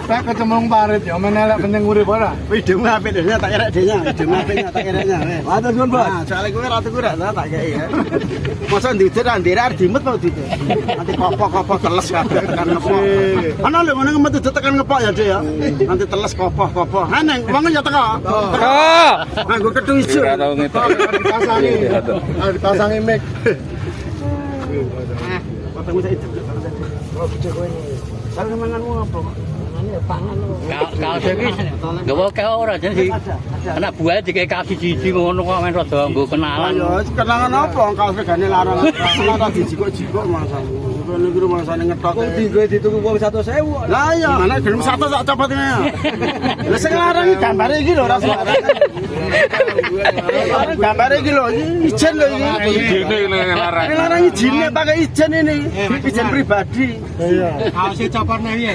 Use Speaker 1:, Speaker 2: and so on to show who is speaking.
Speaker 1: Saya kecemplung parit ya, menelak penting urip ora.
Speaker 2: Hidungmu apik dene tak erek dene. Hidungmu apiknya tak ereknya. Matur nuwun, Bos. Nah, soalnya kowe ratu ku rak tak kei ya. Masa ndiudir ndere arep dimet mau diudir. Nanti kopok-kopok teles kabeh tekan ngepok. Ana lho ngene ngemet tekan ngepok ya, Dik ya. Nanti teles kopok-kopok. Ha neng wong ya teko.
Speaker 3: Teko.
Speaker 2: Nganggo kethu ijo.
Speaker 3: Ora tau ngetok.
Speaker 1: Dipasangi mic.
Speaker 2: Potong saya itu. Oh, bocah kowe ini. Kalau manganmu apa? Pangan lho.
Speaker 4: Kaos iki nggawa kaya ora jeneng anak buah dikek kasih siji ngono kok men rada nggo kenalan.
Speaker 2: Ya kenalan apa kaos regane larang. Ora dijikuk-jikuk masane. Kene iki masane ngetok. Kok dienggo dituku wong 100.000. Lah iya, mana gelem 100 tak copotne. Lah sing larang iki gambare iki lho ora sembarang. Gambare iki lho, ijen lho iki.
Speaker 3: Ijine larang.
Speaker 2: Larang ijine pakai ijen ini. Ijen pribadi.
Speaker 1: Iya.
Speaker 4: Kaose copotne piye?